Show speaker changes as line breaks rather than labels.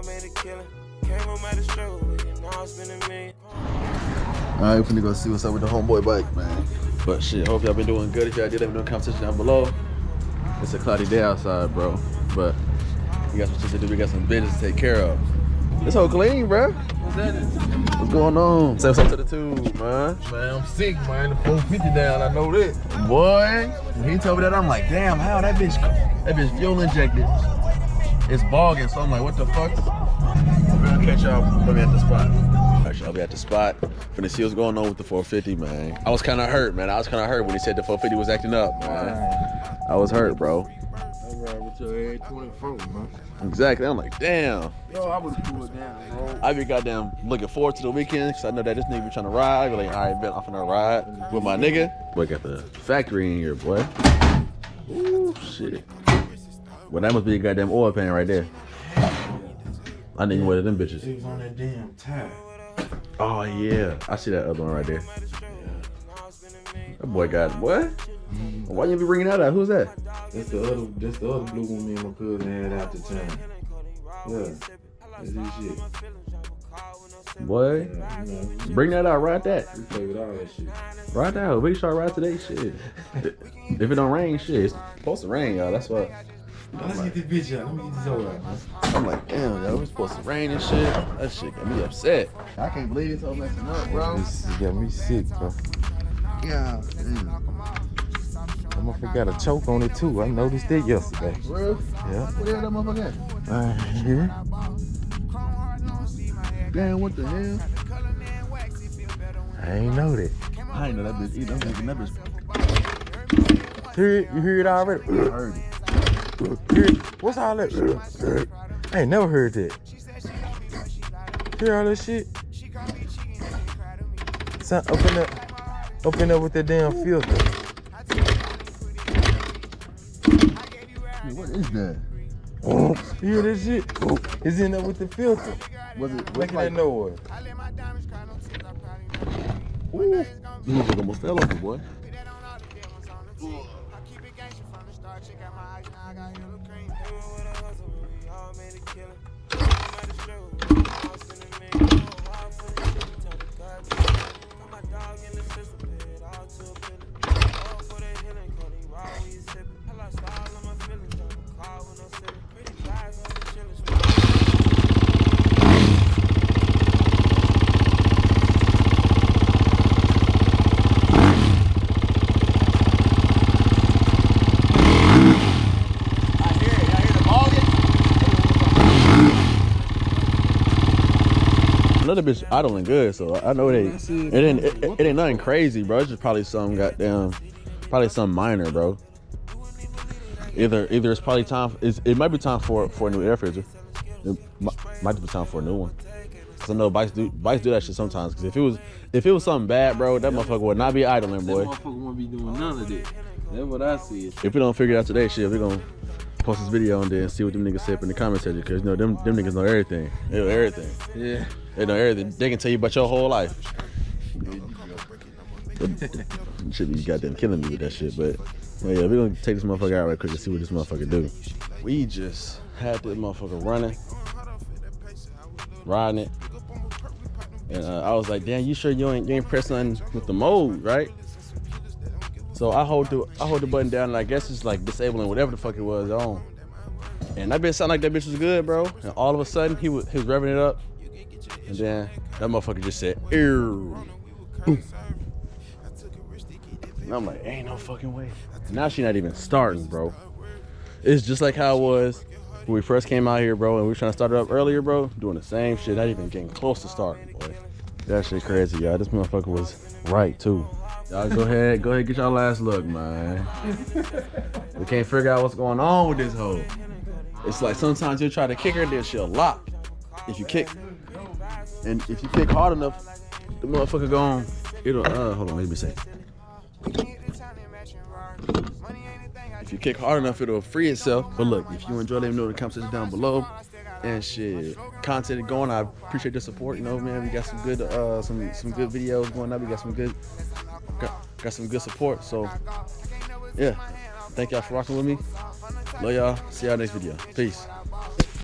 Alright, we're finna go see what's up with the homeboy bike, man. But shit, hope y'all been doing good. If y'all did, let me know in the comment section down below. It's a cloudy day outside, bro. But we got some shit to do. We got some business to take care of. This whole clean, bro.
What's that?
What's going on? Say what's up to the tube, man.
Man, I'm sick, man. The 450 down, I know that.
Boy, when he told me that, I'm like, damn, how that bitch fuel injected. It's bogging, so I'm like, what the fuck? We're gonna catch y'all when we at the spot. Actually, I'll be at the spot. Finna see what's going on with the 450, man. I was kind of hurt, man. I was kind of hurt when he said the 450 was acting up, man. I was hurt, bro.
I ride with your 24, man.
Exactly. I'm like, damn.
Yo, I was cool down, bro.
I be goddamn looking forward to the weekend because I know that this nigga be trying to ride. I be like, all right, bet I'm finna ride with my nigga. Boy, got the factory in here, boy. Ooh, shit. Well, that must be a goddamn oil pan right there. I didn't even wear them bitches.
It was on that damn tire.
Oh, yeah. I see that other one right there. That boy got, what? Why you be bringing that out? Who's that?
That's the other blue one me and my cousin had out the time. Yeah, that's his shit.
Boy,
Yeah, you know,
bring that out, ride that.
we play with all that shit.
Ride that. We start ride today, shit. If it don't rain, shit, it's supposed to rain, y'all. That's what.
Let's get this bitch out. Let me get this over out, man.
I'm like, damn, yo, it's supposed to rain and shit. That shit got me upset. I can't believe it's all messing up, bro.
This got me sick, bro.
Yeah.
That motherfucker got a choke on it too. I noticed it yesterday.
Real?
Yeah.
What the hell that motherfucker at?
Here.
Damn, what the hell?
I ain't know that.
I ain't know that bitch either. I'm thinking that bitch.
Hear it? You hear it already?
I heard it.
Hear it? What's all that? I ain't never heard that. Hear all that shit? Son, open up with that damn filter.
Dude, what is that?
You hear that shit? It's in there with the filter.
Was it
Making that noise.
Ooh. This motherfucker almost fell over, boy. Another bitch idling good, so I know it ain't nothing crazy, bro. It's just probably some goddamn, probably some minor, bro. Either it's probably time. It might be time for a new air filter. It might be time for a new one. Cause I know bikes do that shit sometimes. Cause if it was something bad, bro, that motherfucker would not be idling, boy.
That motherfucker won't be doing none of that. That's what I see.
If we don't figure it out today, shit, we gonna post this video on there and see what them niggas say up in the comment section. Cause you know them niggas know everything. They know everything.
Yeah.
They know everything. They can tell you about your whole life. Should be goddamn killing me with that shit, but well, yeah, we're gonna take this motherfucker out right quick and see what this motherfucker do. We just had this motherfucker riding it, and I was like, damn, you sure you ain't press nothing with the mode, right? So I hold the button down, and I guess it's like disabling whatever the fuck it was on. And that bitch sounded like that bitch was good, bro. And all of a sudden he was revving it up, and then that motherfucker just said, ew. And I'm like, ain't no fucking way. Now she not even starting, bro. It's just like how it was when we first came out here, bro, and we were trying to start it up earlier, bro. Doing the same shit, not even getting close to starting, boy. That shit crazy, y'all. This motherfucker was right too. Y'all go ahead, get y'all last look, man. We can't figure out what's going on with this hoe. It's like sometimes you'll try to kick her, then she'll lock. If you kick hard enough, the motherfucker gone. It'll hold on, let me say. If you kick hard enough, it'll free itself. But look, if you enjoy, let me know in the comment section down below. And shit, content going. I appreciate the support. You know, man, we got some good some good videos going on. We got some good support. So yeah, thank y'all for rocking with me. Love y'all. See y'all next video. Peace.